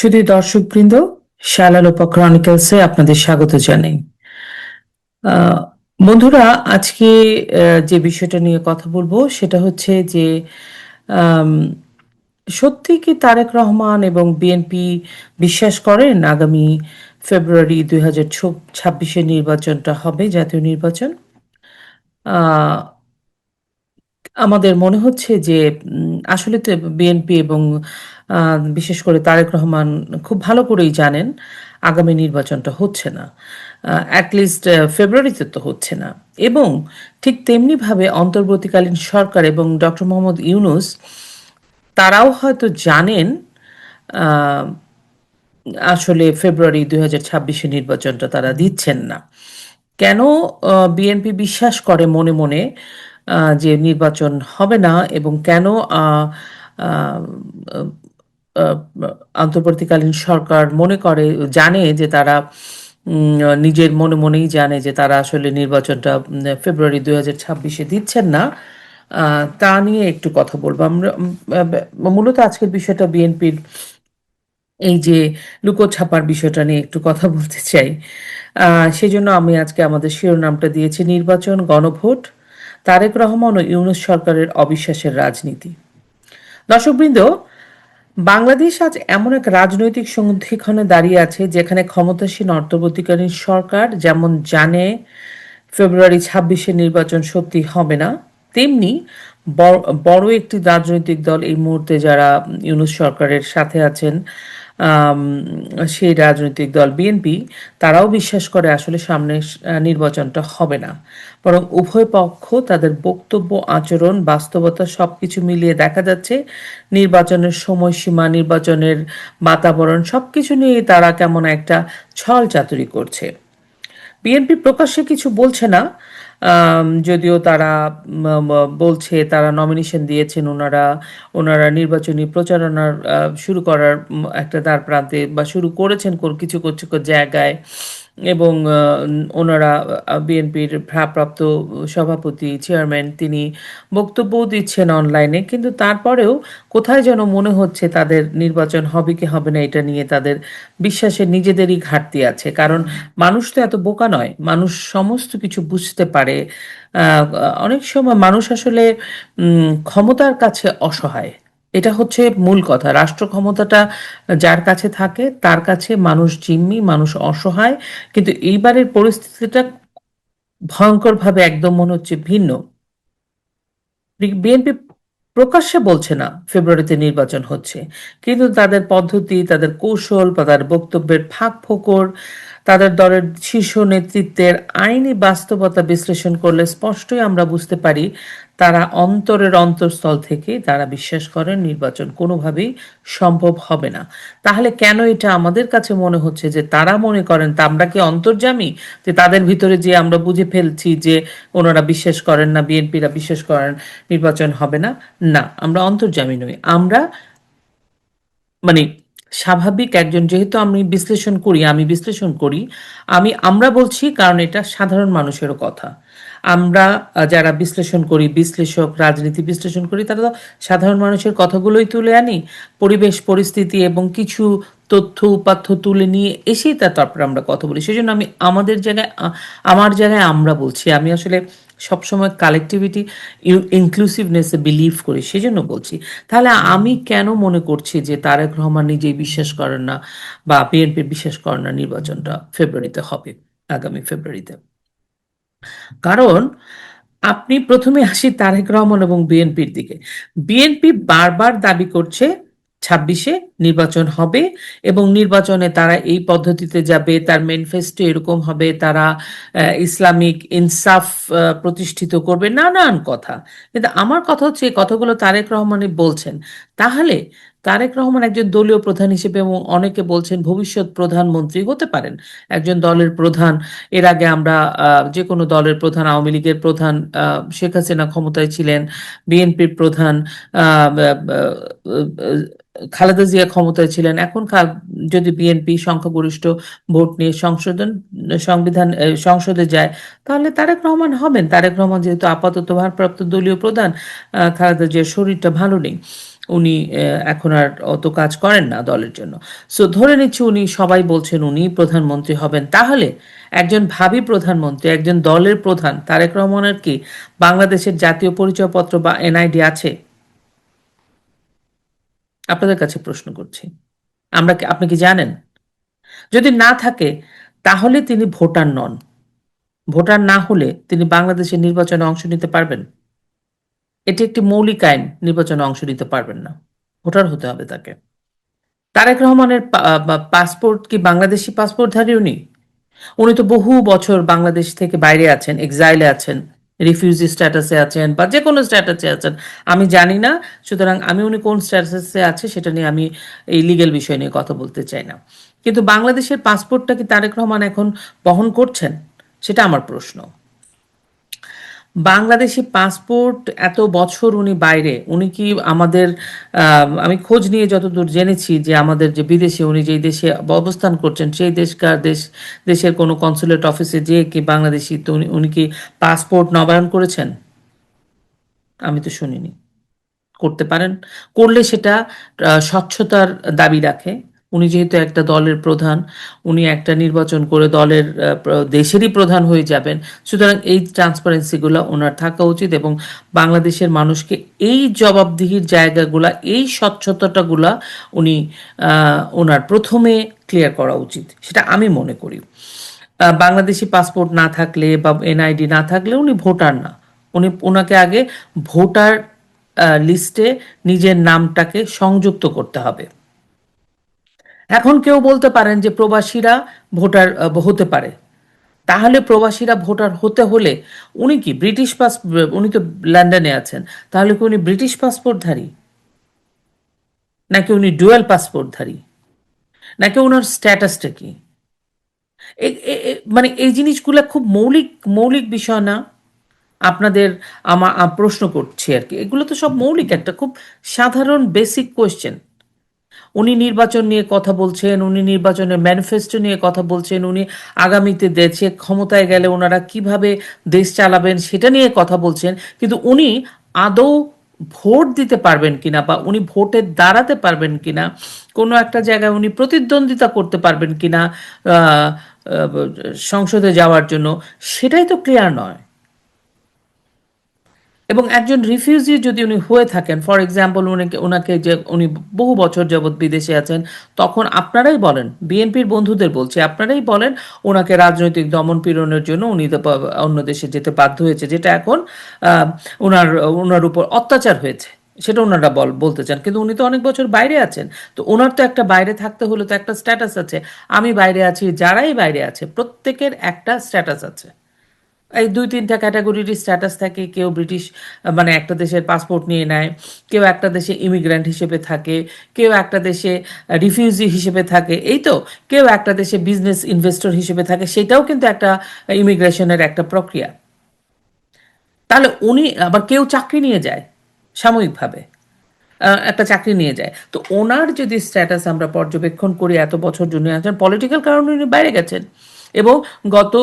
শুধু দর্শকবৃন্দ, শালালোপা ক্রনিকলসে আপনাদের স্বাগত জানাই। আহ, বন্ধুরা, আজকে যে বিষয়টা নিয়ে কথা বলবো সেটা হচ্ছে যে আম, সত্যি কি তারেক রহমান এবং বিএনপি বিশ্বাস করেন আগামী ফেব্রুয়ারি 2026 নির্বাচনটা হবে জাতীয় নির্বাচন? আহ, আমাদের মনে হচ্ছে যে আসলে তো বিএনপি এবং বিশেষ করে তারেক রহমান খুব ভালো করেই জানেন আগামী নির্বাচনটা হচ্ছে না, অ্যাটলিস্ট ফেব্রুয়ারিতে তো হচ্ছে না। এবং ঠিক তেমনিভাবে অন্তর্বর্তীকালীন সরকার এবং ডক্টর মোহাম্মদ ইউনূস তারাও হয়তো জানেন আহ, আসলে ফেব্রুয়ারি 2026 নির্বাচনটা তারা দিচ্ছেন না। কেন বিএনপি বিশ্বাস করে মনে মনে যে নির্বাচন হবে না, এবং কেন আহ, আহ, আহ, অন্তর্বর্তীকালীন সরকার মনে করে জানে যে তারা নিজের মনে মনেই জানে যে তারা আসলে নির্বাচনটা ফেব্রুয়ারি 2026 দিচ্ছেন না, তা নিয়ে একটু কথা বলবো আমরা। মূলত আজকের বিষয়টা বিএনপির এই যে লুকোছাপার বিষয়টা নিয়ে একটু কথা বলতে চাই। সেজন্য আমি আজকে আমাদের শিরোনামটা দিয়েছি নির্বাচন, গণভোট, তারেক রহমান ও ইউনূস সরকারের অবিশ্বাসের রাজনীতি। দর্শকবৃন্দ, বাংলাদেশ আজ এমন এক রাজনৈতিক সন্ধিক্ষণে দাঁড়িয়ে আছে যেখানে ক্ষমতাসীন অন্তর্বর্তীকালীন সরকার যেমন জানে ফেব্রুয়ারি 26 নির্বাচন সত্যি হবে না, তেমনি বড় একটি রাজনৈতিক দল এই মুহূর্তে যারা ইউনূস সরকারের সাথে আছেন, আম, সেই রাজনৈতিক দল বিএনপি, তারাও বিশ্বাস করে আসলে সামনে নির্বাচনটা হবে না। বরং উভয় পক্ষ তাদের বক্তব্য, আচরণ, বাস্তবতা সবকিছু মিলিয়ে দেখা যাচ্ছে নির্বাচনের সময়সীমা, নির্বাচনের বাতাবরণ সবকিছু নিয়ে তারা কেমন একটা ছল চাতুরি করছে। বিএনপি প্রকাশ্যে কিছু বলছে না, যদিও তারা বলছে তারা নমিনেশন দিয়েছেন, ওনারা ওনারা নির্বাচনী প্রচারণার শুরু করার একটা দ্বার প্রান্তে বা শুরু করেছেন কিছু কিছু জায়গায়। এবং ওনারা বিএনপির ভারপ্রাপ্ত সভাপতি, চেয়ারম্যান, তিনি বক্তব্যও দিচ্ছেন অনলাইনে, কিন্তু তারপরেও কোথায় যেন মনে হচ্ছে তাদের নির্বাচন হবে কি হবে না এটা নিয়ে তাদের বিশ্বাসের নিজেদেরই ঘাটতি আছে। কারণ মানুষ তো এত বোকা নয়, মানুষ সমস্ত কিছু বুঝতে পারে। অনেক সময় মানুষ আসলে ক্ষমতার কাছে অসহায়, এটা হচ্ছে মূল কথা। রাষ্ট্র ক্ষমতাটা যার কাছে থাকে তার কাছে মানুষ জিম্মি, মানুষ অসহায়। কিন্তু এইবারের পরিস্থিতিটা ভয়ঙ্করভাবে একদম মনে হচ্ছে ভিন্ন। বিএনপি প্রকাশ্যে বলছে না ফেব্রুয়ারিতে নির্বাচন হচ্ছে, কিন্তু তাদের পদ্ধতি, তাদের কৌশল বা তাদের বক্তব্যের ফাঁক ফোকর, তাদের দলের শীর্ষ নেতৃত্বের আইনি বাস্তবতা বিশ্লেষণ করলে স্পষ্টই আমরা বুঝতে পারি তারা অন্তরের অন্তঃস্থল থেকে তারা বিশ্বাস করেন নির্বাচন কোনোভাবেই সম্ভব হবে না। তাহলে কেন এটা আমাদের কাছে মনে হচ্ছে যে তারা মনে করেন, তা আমরা কি অন্তর্যামী যে তাদের ভিতরে যে আমরা বুঝে ফেলছি যে ওনারা বিশ্বাস করেন না, বিএনপিরা বিশ্বাস করেন নির্বাচন হবে না? না, আমরা অন্তর্যামী নই। আমরা মানে স্বাভাবিক একজন, যেহেতু আমি বিশ্লেষণ করি, আমরা বলছি কারণ এটা সাধারণ মানুষেরও কথা। আমরা যারা বিশ্লেষণ করি, বিশ্লেষক, রাজনীতি বিশ্লেষণ করি, তারা তো সাধারণ মানুষের কথাগুলোই তুলে আনি, পরিবেশ পরিস্থিতি এবং কিছু তথ্য উপাত্ত তুলে নিয়ে এসেই তারপর আমরা কথা বলি। সেজন্য আমি আমার জায়গায় আমরা বলছি। আমি আসলে সবসময় কালেকটিভিটি, ইনক্লুসিভনেসে বিলিভ করি, সেজন্য বলছি। তাহলে আমি কেন মনে করছি যে তারেক রহমান নিজেই বিশ্বাস করেন না বা বিএনপি বিশ্বাস করেন না নির্বাচনটা ফেব্রুয়ারিতে হবে, আগামী ফেব্রুয়ারিতে? কারণ আপনি প্রথমে আসি তারেক রহমান এবং বিএনপির দিকে। বিএনপি বারবার দাবি করছে 26 নির্বাচন হবে এবং নির্বাচনে তারা এই পদ্ধতিতে যাবে, তার ম্যানিফেস্টো এরকম হবে, তারা ইসলামিক ইনসাফ প্রতিষ্ঠিত করবে, নানান কথা। কিন্তু আমার কথা হচ্ছে এই কথাগুলো তারেক রহমানই বলছেন। তাহলে তারেক রহমান একজন দলীয় প্রধান হিসেবে, এবং অনেকে বলছেন ভবিষ্যৎ প্রধানমন্ত্রী হতে পারেন, একজন দলের প্রধান। এর আগে আমরা যে কোনো দলের প্রধান, আওয়ামী লীগের প্রধান শেখ হাসিনা ক্ষমতায় ছিলেন, বিএনপির প্রধান আহ, খালেদা জিয়া ক্ষমতায় ছিলেন। এখন যদি বিএনপি সংখ্যাগরিষ্ঠ ভোট নিয়ে সংসদে যায়, তাহলে তারেক রহমান হবেন। তারেক রহমান যেহেতু আপাতত ভারপ্রাপ্ত দলীয় প্রধান, খালেদা জিয়ার শরীরটা ভালো নেই। উনি এখন আর অত কাজ করেন না দলের জন্য। সো ধরে নিচ্ছি উনি, সবাই বলছেন উনি প্রধানমন্ত্রী হবেন, তাহলে একজন ভাবী প্রধানমন্ত্রী, একজন দলের প্রধান তারেক রহমানের কি বাংলাদেশের জাতীয় পরিচয়পত্র বা এনআইডি আছে? আপনাদের কাছে প্রশ্ন করছি। আপনি কি জানেন? যদি না থাকে তাহলে তিনি ভোটার নন। ভোটার না হলে তিনি বাংলাদেশের নির্বাচনে অংশ নিতে পারবেন? এটি একটি মৌলিক আইন, নির্বাচনে অংশ নিতে পারবেন না, ভোটার হতে হবে তাকে। তারেক রহমানের পাসপোর্ট কি বাংলাদেশি পাসপোর্টধারী উনি? উনি তো বহু বছর বাংলাদেশ থেকে বাইরে আছেন, এক্সাইলে আছেন, রিফিউজি স্ট্যাটাসে আছেন বা যে কোনো স্ট্যাটাসে আছেন, আমি জানি না। সুতরাং আমি উনি কোন স্ট্যাটাসে আছে সেটা নিয়ে আমি এই লিগ্যাল বিষয় নিয়ে কথা বলতে চাই না। কিন্তু বাংলাদেশের পাসপোর্টটা কি তারেক রহমান এখন বহন করছেন? সেটা আমার প্রশ্ন। বাংলাদেশি পাসপোর্ট, এত বছর উনি বাইরে, উনি কি আমাদের আমি খোঁজ নিয়ে যতদূর জেনেছি যে আমাদের যে বিদেশে উনি যেই দেশে অবস্থান করছেন সেই দেশের কোনো কনসুলেট অফিসে যেয়ে কি বাংলাদেশি তো উনি কি পাসপোর্ট নবায়ন করেছেন? আমি তো শুনিনি। করতে পারেন। করলে সেটা স্বচ্ছতার দাবি রাখে। উনি যেহেতু একটা দলের প্রধান, উনি একটা নির্বাচন করে দলের দেশেরই প্রধান হয়ে যাবেন। সুতরাং এই ট্রান্সপারেন্সিগুলো ওনার থাকা উচিত এবং বাংলাদেশের মানুষকে এই জবাবদিহির জায়গাগুলা, এই স্বচ্ছতাটাগুলা উনি ওনার প্রথমে ক্লিয়ার করা উচিত। সেটা আমি মনে করি। বাংলাদেশি পাসপোর্ট না থাকলে বা এনআইডি না থাকলে উনি ভোটার না। ওনাকে আগে ভোটার লিস্টে নিজের নামটাকে সংযুক্ত করতে হবে। এখন কেউ বলতে পারেন যে প্রবাসীরা ভোটার হতে পারে। তাহলে প্রবাসীরা ভোটার হতে হলে উনি কি ব্রিটিশ উনি তো লন্ডনে আছেন, তাহলে কি উনি ব্রিটিশ পাসপোর্টধারী, নাকি উনি ডুয়াল পাসপোর্টধারী, নাকি ওনার স্ট্যাটাসটা কি? মানে এই জিনিসগুলো খুব মৌলিক মৌলিক বিষয় না? আপনাদের প্রশ্ন করছি আর কি, এগুলো তো সব মৌলিক, একটা খুব সাধারণ বেসিক কোয়েশ্চেন। উনি নির্বাচন নিয়ে কথা বলছেন, উনি নির্বাচনের ম্যানিফেস্টো নিয়ে কথা বলছেন, উনি আগামীতে দেশে ক্ষমতায় গেলে ওনারা কিভাবে দেশ চালাবেন সেটা নিয়ে কথা বলছেন, কিন্তু উনি আদৌ ভোট দিতে পারবেন কিনা বা উনি ভোটে দাঁড়াতে পারবেন কিনা, কোনো একটা জায়গায় উনি প্রতিদ্বন্দ্বিতা করতে পারবেন কিনা সংসদে যাওয়ার জন্য, সেটাই তো ক্লিয়ার নয়। এবং একজন রিফিউজি যদি উনি হয়ে থাকেন, ফর এক্সাম্পল ওনাকে যে উনি বহু বছর যাবৎ বিদেশে আছেন, তখন আপনারাই বলেন, বিএনপির বন্ধুদের বলছি, আপনারাই বলেন ওনাকে রাজনৈতিক দমন পীড়নের জন্য উনি অন্য দেশে যেতে বাধ্য হয়েছে, যেটা এখন আহ, ওনার ওনার উপর অত্যাচার হয়েছে, সেটা ওনারা বলতে চান। কিন্তু উনি তো অনেক বছর বাইরে আছেন, তো ওনার তো একটা বাইরে থাকতে হলে তো একটা স্ট্যাটাস আছে। আমি বাইরে আছি, যারাই বাইরে আছে প্রত্যেকের একটা স্ট্যাটাস আছে। এই দুই তিনটা ক্যাটাগরির স্ট্যাটাস থাকে। কেউ ব্রিটিশ মানে একটা দেশের পাসপোর্ট নিয়ে নেয়, কেউ একটা দেশে ইমিগ্র্যান্ট হিসেবে থাকে, কেউ একটা দেশে রিফিউজি হিসেবে থাকে, এই তো, কেউ একটা দেশে বিজনেস ইনভেস্টর হিসেবে থাকে, সেটাও কিন্তু একটা ইমিগ্রেশনের একটা প্রক্রিয়া। তাহলে উনি আবার কেউ চাকরি নিয়ে যায় সাময়িকভাবে, একটা চাকরি নিয়ে যায়, তো ওনার যদি স্ট্যাটাস আমরা পর্যবেক্ষণ করি, এত বছর জন্য আছেন, পলিটিক্যাল কারণে উনি বাইরে গেছেন এবং গত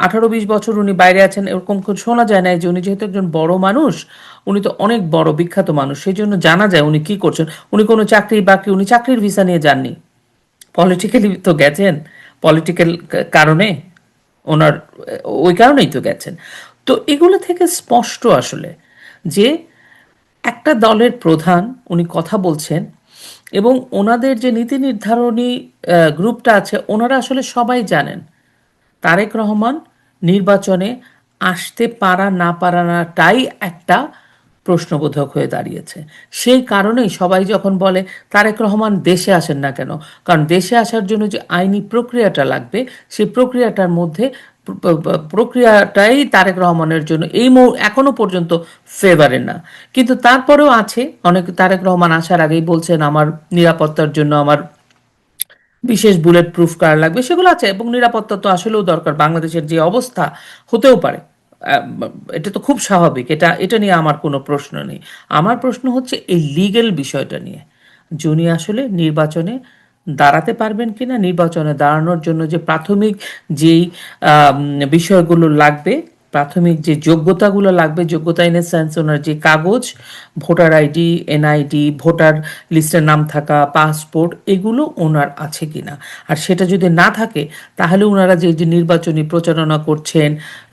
18-20 বছর উনি বাইরে আছেন, এরকম শোনা যায় না যে উনি যেহেতু একজন বড় মানুষ, উনি তো অনেক বড় বিখ্যাত মানুষ, সেই জন্য জানা যায় উনি কি করছেন। উনি কোনো চাকরি বাকরি, উনি চাকরির ভিসা নিয়ে যাননি, পলিটিক্যালি তো গেছেন, পলিটিক্যাল কারণে ওনার, ওই কারণেই তো গেছেন। তো এগুলো থেকে স্পষ্ট আসলে যে একটা দলের প্রধান, উনি কথা বলছেন এবং ওনাদের যে নীতি নির্ধারণী গ্রুপটা আছে, ওনারা আসলে সবাই জানেন তারেক রহমান নির্বাচনে আসতে পারা না পারাটাই একটা প্রশ্নবোধক হয়ে দাঁড়িয়েছে। সেই কারণেই সবাই যখন বলে তারেক রহমান দেশে আসেন না কেন, কারণ দেশে আসার জন্য যে আইনি প্রক্রিয়াটা লাগবে, সেই প্রক্রিয়াটার মধ্যে প্রক্রিয়াটাই তারেক রহমানের জন্য এখনো পর্যন্ত ফেভারে না। কিন্তু তারপরেও আছে অনেক, তারেক রহমান আসার আগেই বলছেন আমার নিরাপত্তার জন্য আমার বিশেষ বুলেট প্রুফ কার লাগবে, সেগুলো আছে, এবং নিরাপত্তা তো আসলেও দরকার, বাংলাদেশের যে অবস্থা হতেও পারে, আহ, এটা তো খুব স্বাভাবিক, এটা এটা নিয়ে আমার কোনো প্রশ্ন নেই। আমার প্রশ্ন হচ্ছে এই লিগেল বিষয়টা নিয়ে, যে উনি আসলে নির্বাচনে দাঁড়াতে পারবেন কিনা, নির্বাচনে দাঁড়ানোর জন্য যে প্রাথমিক যেই বিষয়গুলো লাগবে প্রাথমিক যে যোগ্যতাগুলো লাগবে, যোগ্যতা ইন এ সেন্স ওনার যে কাগজ, ভোটার আইডি, এনআইডি, ভোটার লিস্টের নাম থাকা, পাসপোর্ট, এগুলো ওনার আছে কিনা। আর সেটা যদি না থাকে তাহলে ওনারা যে যে নির্বাচনী প্রচারণা করছেন,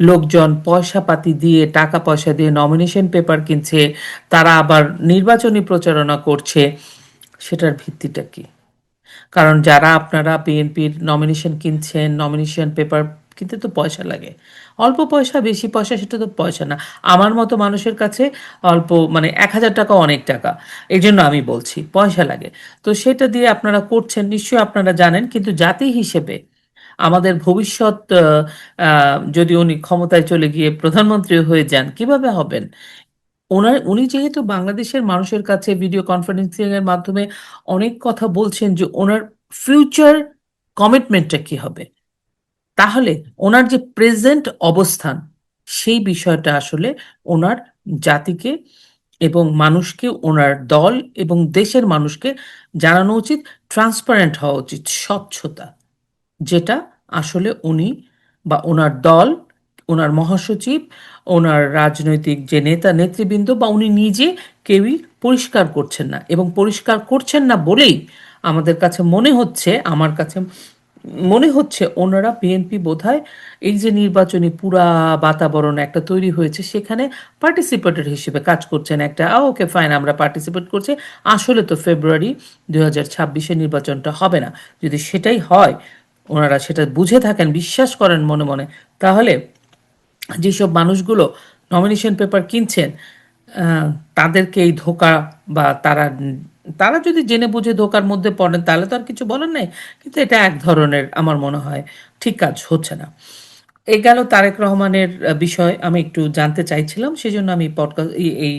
লোকজন পয়সাপাতি দিয়ে, টাকা পয়সা দিয়ে নমিনেশন পেপার কিনছে, তারা আবার নির্বাচনী প্রচারণা করছে, সেটার ভিত্তিটা কি? কারণ যারা আপনারা বিএনপির নমিনেশন কিনছেন, নমিনেশন পেপার কিনতে তো পয়সা লাগে। অল্প পয়সা, বেশি পয়সা, সেটা তো পয়সা না। আমার মতো মানুষের কাছে অল্প, মানে ১,০০০ টাকা অনেক টাকা। এই জন্য আমি বলছি পয়সা লাগে। তো সেটা দিয়ে আপনারা করছেন, নিশ্চয়ই আপনারা জানেন। কিন্তু জাতি হিসেবে আমাদের ভবিষ্যৎ, যদি উনি ক্ষমতায় চলে গিয়ে প্রধানমন্ত্রী হয়ে যান, কিভাবে হবেন? উনি যেহেতু বাংলাদেশের মানুষের কাছে ভিডিও কনফারেন্সিং এর মাধ্যমে অনেক কথা বলছেন যে ওনার ফিউচার কমিটমেন্টটা কি হবে, তাহলে ওনার যে প্রেজেন্ট অবস্থান, সেই বিষয়টা আসলে ওনার জাতিকে এবং মানুষকে, ওনার দল এবং দেশের মানুষকে জানানো উচিত। ট্রান্সপারেন্ট হওয়া উচিত, স্বচ্ছতা, যেটা আসলে উনি বা ওনার দল, ওনার মহাসচিব, ওনার রাজনৈতিক যে নেতা নেতৃবৃন্দ বা উনি নিজে কেউই পরিষ্কার করছেন না। এবং পরিষ্কার করছেন না বলেই আমাদের কাছে মনে হচ্ছে, আমার কাছে মনে হচ্ছে ওনারা বিএনপি বোধহয় এই যে নির্বাচনী পুরা বাতাবরণ একটা তৈরি হয়েছে, সেখানে পার্টিসিপেটর হিসেবে কাজ করছেন। একটা ওকে ফাইন, আমরা পার্টিসিপেট করছি, আসলে তো ফেব্রুয়ারি 2026-এ নির্বাচনটা হবে না। যদি সেটাই হয়, ওনারা সেটা বুঝে থাকেন, বিশ্বাস করেন মনে মনে, তাহলে যেসব মানুষগুলো নমিনেশন পেপার কিনছেন, আহ, তাদেরকে এই ধোঁকা, বা তারা তারা যদি জেনে বুঝে ধোঁকার মধ্যে পড়েন তাহলে তো আর কিছু বলার নেই। কিন্তু এটা এক ধরনের, আমার মনে হয় ঠিক কাজ হচ্ছে না। এই গেল তারেক রহমানের বিষয় আমি একটু জানতে চাইছিলাম, সেজন্য আমি পডকাস্ট, এই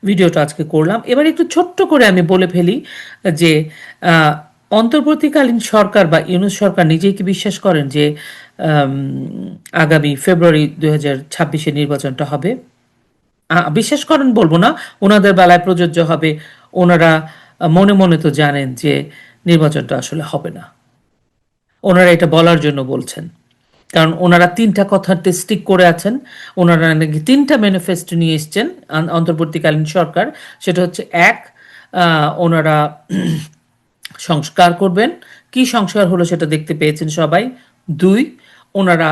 ভিডিওটা আজকে করলাম। এবার একটু ছোট্ট করে আমি বলে ফেলি যে আহ, অন্তর্বর্তীকালীন সরকার বা ইউনূস সরকার নিজেই কি বিশ্বাস করেন যে আম, আগামী ফেব্রুয়ারি 2026-এ নির্বাচনটা হবে? বিশ্বাস করেন বলবো না, ওনাদের বেলায় প্রযোজ্য হবে। ওনারা মনে মনে তো জানেন যে নির্বাচনটা আসলে হবে না। ওনারা এটা বলার জন্য বলছেন, কারণ ওনারা তিনটা কথা স্টিক করে আছেন। ওনারা নাকি তিনটা ম্যানিফেস্টো নিয়ে এসছেন অন্তর্বর্তীকালীন সরকার। সেটা হচ্ছে, এক, ওনারা সংস্কার করবেন। কি সংস্কার হলো সেটা দেখতে পেয়েছেন সবাই। দুই, ওনারা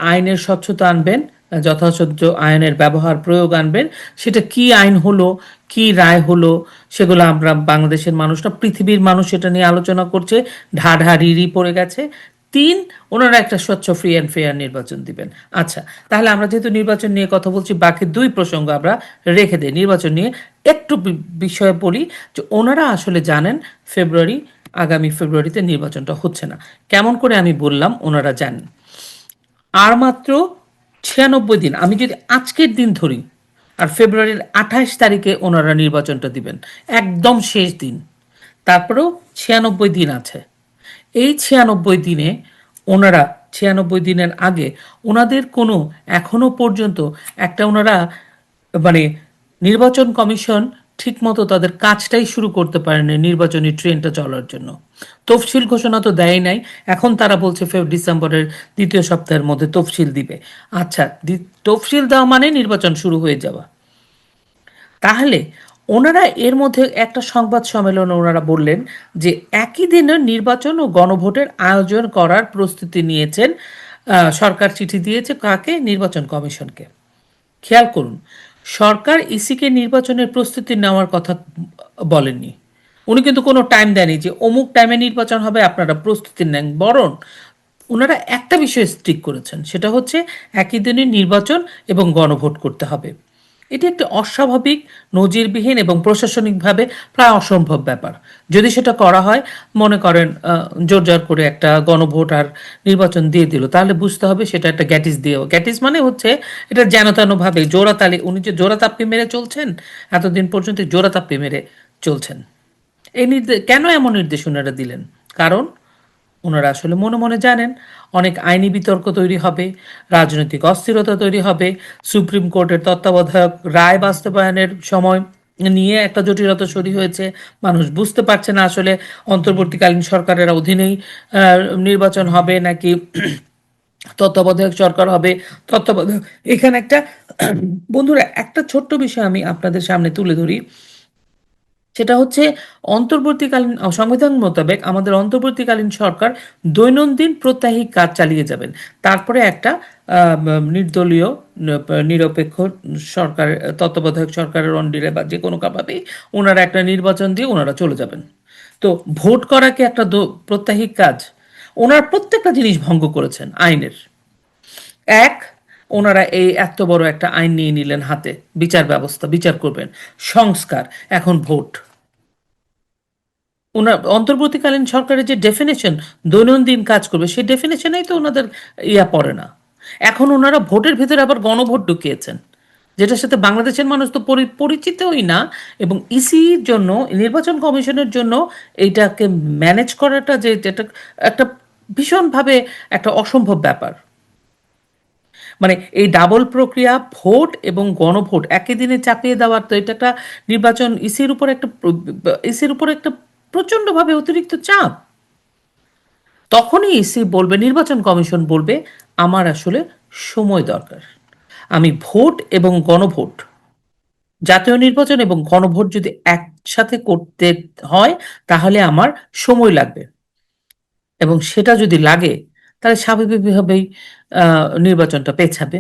আইনের স্বচ্ছতা আনবেন, যথাযথ আইনের ব্যবহার প্রয়োগ আনবেন। সেটা কি আইন হলো, কি রায় হলো, সেগুলো আমরা বাংলাদেশের মানুষরা, পৃথিবীর মানুষ সেটা নিয়ে আলোচনা করছে, ঢাঢাড়িড়ি পড়ে গেছে। তিন, ওনারা একটা স্বচ্ছ, ফ্রি অ্যান্ড ফেয়ার নির্বাচন দিবেন। আচ্ছা, তাহলে আমরা যেহেতু নির্বাচন নিয়ে কথা বলছি, বাকি দুই প্রসঙ্গ আমরা রেখে দিই। নির্বাচন নিয়ে একটু বিষয়ে বলি যে ওনারা আসলে জানেন আগামী ফেব্রুয়ারিতে নির্বাচনটা হচ্ছে না। কেমন করে আমি বললাম ওনারা জানেন? আর মাত্র 96 দিন, আমি যদি আজকের দিন ধরি, আর ফেব্রুয়ারির 28 তারিখে ওনারা নির্বাচনটা দিবেন, একদম শেষ দিন। তারপরেও 96 দিন আছে। এই 96 দিনে ওনারা, 96 দিনের আগে ওনাদের কোনো, এখনো পর্যন্ত একটা, ওনারা মানে নির্বাচন কমিশন ঠিকমতো তাদের কাজটাই শুরু করতে পারেনি নির্বাচনী ট্রেনটা চলার জন্য। তফসিল ঘোষণা তো দেয় নাই। এখন তারা বলছে ডিসেম্বরের দ্বিতীয় সপ্তাহের মধ্যে তফসিল দিবে। আচ্ছা, তফসিল দেওয়া মানে নির্বাচন শুরু হয়ে যাওয়া। তাহলে ওনারা এর মধ্যে একটা সংবাদ সম্মেলনে ওনারা বললেন যে একই দিনে নির্বাচন ও গণভোটের আয়োজন করার প্রস্তুতি নিয়েছেন। সরকার চিঠি দিয়েছে কাকে? নির্বাচন কমিশনকে। খেয়াল করুন, সরকার ইসিকে নির্বাচনের প্রস্তুতি নেওয়ার কথা বলেননি। উনি কিন্তু কোনো টাইম দেয়নি যে অমুক টাইমে নির্বাচন হবে, আপনারা প্রস্তুতি নেন। বরং ওনারা একটা বিষয় স্ট্রিক করেছেন, সেটা হচ্ছে একই দিনে নির্বাচন এবং গণভোট করতে হবে। এটি একটি অস্বাভাবিক, নজিরবিহীন এবং প্রশাসনিকভাবে প্রায় অসম্ভব ব্যাপার। যদি সেটা করা হয়, মনে করেন জোর জোর করে একটা গণভোট আর নির্বাচন দিয়ে দিল, তাহলে বুঝতে হবে সেটা একটা গ্যাটিস দিয়েও, গ্যাটিস মানে হচ্ছে এটা যেন তেনভাবে জোড়াতালি, উনি যে জোড়াতাপ্পি মেরে চলছেন, এতদিন পর্যন্ত জোড়াতাপ্পি মেরে চলছেন। কেন এমন নির্দেশ ওনারা দিলেন? কারণ ওনারা আসলে মনে মনে জানেন অনেক আইনি বিতর্ক তৈরি হবে, রাজনৈতিক অস্থিরতা তৈরি হবে, সুপ্রিম কোর্টের তত্ত্বাবধায়ক রায় বাস্তবায়নের সময় নিয়ে একটা জটিলতা শুরু হয়েছে। মানুষ বুঝতে পারছে না আসলে অন্তর্বর্তীকালীন সরকারের অধীনেই নির্বাচন হবে নাকি তত্ত্বাবধায়ক সরকার হবে। তত্ত্বাবধায়ক এখানে একটা বন্ধুরা একটা ছোট্ট বিষয় আমি আপনাদের সামনে তুলে ধরি। সেটা হচ্ছে অন্তর্বর্তীকালীন সংবিধান মোতাবেক আমাদের অন্তর্বর্তীকালীন সরকার দৈনন্দিন প্রত্যাহিক কাজ চালিয়ে যাবেন। তারপরে একটা নির্দলীয় নিরপেক্ষ সরকার, তত্ত্বাবধায়ক সরকারের অন্ডিরে বা যে কোনো ভাবেই ওনারা একটা নির্বাচন দিয়ে ওনারা চলে যাবেন। তো ভোট করা কি একটা প্রত্যাহিক কাজ? ওনারা প্রত্যেকটা জিনিস ভঙ্গ করেছেন আইনের। এক, ওনারা এই এত বড় একটা আইন নিয়ে নিলেন হাতে, বিচার ব্যবস্থা, বিচার করবেন, সংস্কার, এখন ভোট। ওনার অন্তর্বর্তীকালীন সরকারের যে ডেফিনেশন দৈনন্দিন কাজ করবে সেই ডেফিনেশনেই তো ওনাদের পড়ে না। এখন ওনারা ভোটের ভিতরে আবার গণভোট ঢুকিয়েছেন, যেটার সাথে বাংলাদেশের মানুষ তো পরিচিতই না। এবং ইসির জন্য, নির্বাচন কমিশনের জন্য এইটাকে ম্যানেজ করাটা যে যেটা একটা ভীষণভাবে একটা অসম্ভব ব্যাপার। মানে এই ডাবল প্রক্রিয়া, ভোট এবং গণভোট একই দিনে চাপিয়ে দেওয়ার, তো এটা একটা নির্বাচন ইসির উপর একটা প্রচণ্ডভাবে অতিরিক্ত চাপ। তখনই ইসি বলবে, নির্বাচন কমিশন বলবে, আমার আসলে সময় দরকার। আমি ভোট এবং গণভোট, জাতীয় নির্বাচন এবং গণভোট যদি একসাথে করতে হয় তাহলে আমার সময় লাগবে, এবং সেটা যদি লাগে তাহলে স্বাভাবিকভাবেই নির্বাচনটা পেছাবে,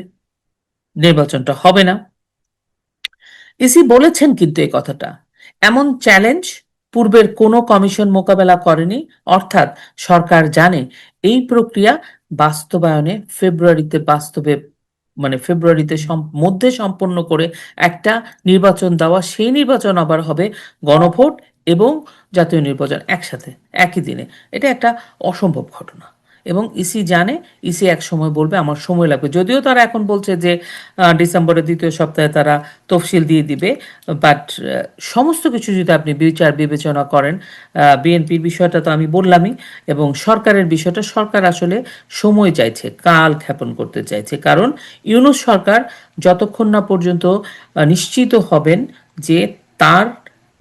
নির্বাচনটা হবে না। ইসি বলেছেন কিন্তু এই কথাটা। এমন চ্যালেঞ্জ পূর্বের কোনো কমিশন মোকাবেলা করেনি। অর্থাৎ সরকার জানে এই প্রক্রিয়া বাস্তবায়নে ফেব্রুয়ারিতে মধ্যে সম্পন্ন করে একটা নির্বাচন দেওয়া, সেই নির্বাচন আবার হবে গণভোট এবং জাতীয় নির্বাচন একসাথে একই দিনে। এটা একটা অসম্ভব ঘটনা। এবং ইসি জানে, ইসি এক সময় বলবে আমার সময় লাগবে। যদিও তারা এখন বলছে যে ডিসেম্বরের দ্বিতীয় সপ্তাহে তারা তফসিল দিয়ে দিবে, বাট সমস্ত কিছু যদি আপনি বিচার বিবেচনা করেন, বিএনপির বিষয়টা তো আমি বললামই, এবং সরকারের বিষয়টা, সরকার আসলে সময় চাইছে, কাল ক্ষেপণ করতে চাইছে। কারণ ইউনূস সরকার যতক্ষণ না পর্যন্ত নিশ্চিত হবেন যে তার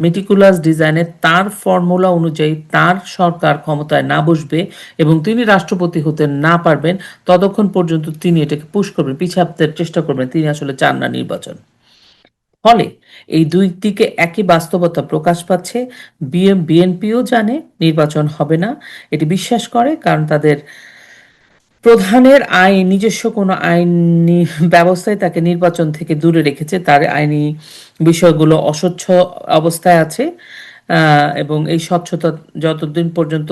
মেটিকুলাস ডিজাইনে, তার ফর্মুলা অনুযায়ী তার সরকার ক্ষমতায় না বসবে এবং তিনি রাষ্ট্রপতি হতে না পারবেন, ততক্ষণ পর্যন্ত তিনি এটাকে পুশ করবেন, পিছাতে চেষ্টা করবেন। তিনি আসলে চান না নির্বাচন। ফলে এই দুই দিকে একই বাস্তবতা প্রকাশ পাচ্ছে। বিএনপিও জানে নির্বাচন হবে না, এটি বিশ্বাস করে, কারণ তাদের প্রধানের নিজস্ব কোনো আইনি ব্যবস্থায় তাকে নির্বাচন থেকে দূরে রেখেছে। তার আইনি বিষয়গুলো অস্বচ্ছ অবস্থায় আছে। এবং এই স্বচ্ছতা যতদিন পর্যন্ত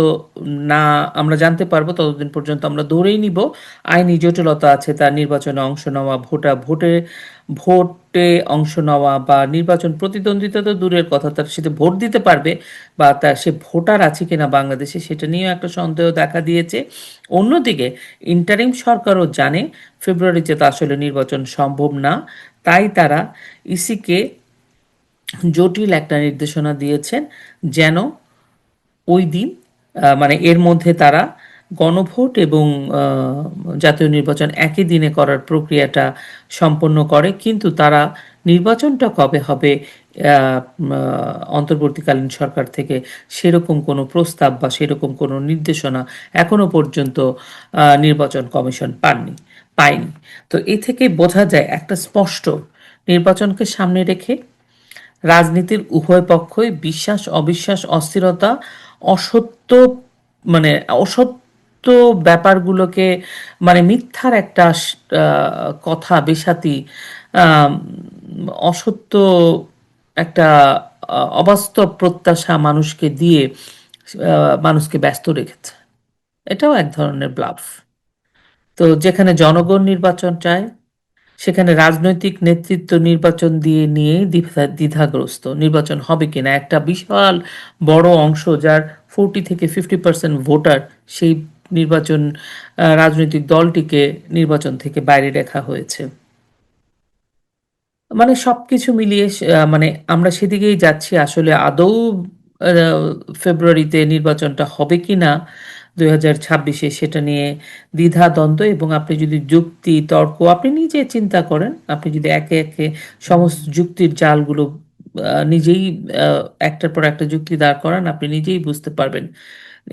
না আমরা জানতে পারবো, ততদিন পর্যন্ত আমরা ধরেই নিব আইনি জটিলতা আছে তার নির্বাচনে অংশ নেওয়া, ভোটে অংশ নেওয়া বা নির্বাচন প্রতিদ্বন্দ্বিতা তো দূরের কথা, তার সাথে ভোট দিতে পারবে বা সে ভোটার আছে কিনা বাংলাদেশে, সেটা নিয়েও একটা সন্দেহ দেখা দিয়েছে। অন্যদিকে ইন্টারিম সরকারও জানে ফেব্রুয়ারিতে তো আসলে নির্বাচন সম্ভব না, তাই তারা ইসিকে জটিল একটা নির্দেশনা দিয়েছেন যেন ওই দিন, মানে এর মধ্যে তারা গণভোট এবং জাতীয় নির্বাচন একই দিনে করার প্রক্রিয়াটা সম্পন্ন করে। কিন্তু তারা নির্বাচনটা কবে হবে অন্তর্বর্তীকালীন সরকার থেকে সেরকম কোনো প্রস্তাব বা সেরকম কোনো নির্দেশনা এখনো পর্যন্ত নির্বাচন কমিশন পায়নি। তো এ থেকে বোঝা যায় একটা স্পষ্ট, নির্বাচনকে সামনে রেখে রাজনীতির উভয় পক্ষই বিশ্বাস অবিশ্বাস, অস্থিরতা, অসত্য, মানে অসত্য ব্যাপারগুলোকে, মানে মিথ্যার একটা কথা বেসাতি, আম, অসত্য একটা অবাস্তব প্রত্যাশা মানুষকে দিয়ে মানুষকে ব্যস্ত রেখেছে। এটাও এক ধরনের ব্লাফ। তো যেখানে জনগণ নির্বাচন চায়, সেখানে রাজনৈতিক নেতৃত্ব নির্বাচন দিয়ে নিয়েই দ্বিধাগ্রস্ত, নির্বাচন হবে কিনা। একটা বিশাল বড় অংশ, যার 40 থেকে 50% ভোটার, সেই নির্বাচন রাজনৈতিক দলটিকে নির্বাচন থেকে বাইরে রাখা হয়েছে। মানে সবকিছু মিলিয়ে মানে আমরা সেদিকেই যাচ্ছি। আসলে আদৌ ফেব্রুয়ারিতে নির্বাচনটা হবে কি না 2026-এ, সেটা নিয়ে দ্বিধা দ্বন্দ্ব। এবং আপনি যদি যুক্তি তর্ক আপনি নিজে চিন্তা করেন, আপনি যদি একে একে সমস্ত যুক্তির জালগুলো নিজেই একটার পর একটা যুক্তি দাঁড় করান, আপনি নিজেই বুঝতে পারবেন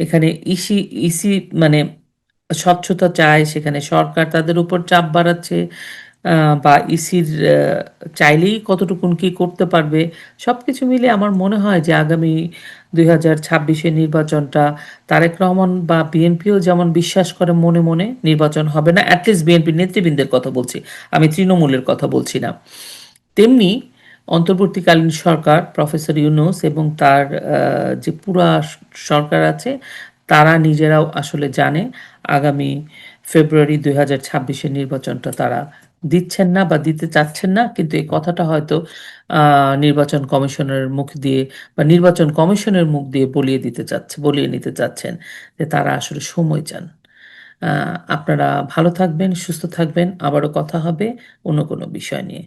এখানে ইসি ইসি মানে স্বচ্ছতা চায়, সেখানে সরকার তাদের উপর চাপ বাড়াচ্ছে, বা ইসির চাইলেই কতটুকুন কি করতে পারবে, সবকিছু মিলে আমার মনে হয় যে আগামী 2026-এর নির্বাচনটা তারেক রহমান বা বিএনপিও যেমন বিশ্বাস করে মনে মনে নির্বাচন হবে না, অ্যাটলিস্ট বিএনপির নেতৃবৃন্দের কথা বলছি, আমি তৃণমূলের কথা বলছি না, তেমনি অন্তর্বর্তীকালীন সরকার প্রফেসর ইউনূস এবং তার যে পুরা সরকার আছে, তারা নিজেরাও আসলে জানে আগামী ফেব্রুয়ারি 2026-এর নির্বাচনটা তারা দিচ্ছেন না বা দিতে চাচ্ছেন না, কিন্তু এই কথাটা হয়তো নির্বাচন কমিশনের মুখ দিয়ে বা নির্বাচন কমিশনের মুখ দিয়ে বলিয়ে নিতে চাচ্ছেন যে তারা আসলে সময় চান। আপনারা ভালো থাকবেন, সুস্থ থাকবেন, আবারও কথা হবে অন্য কোনো বিষয় নিয়ে।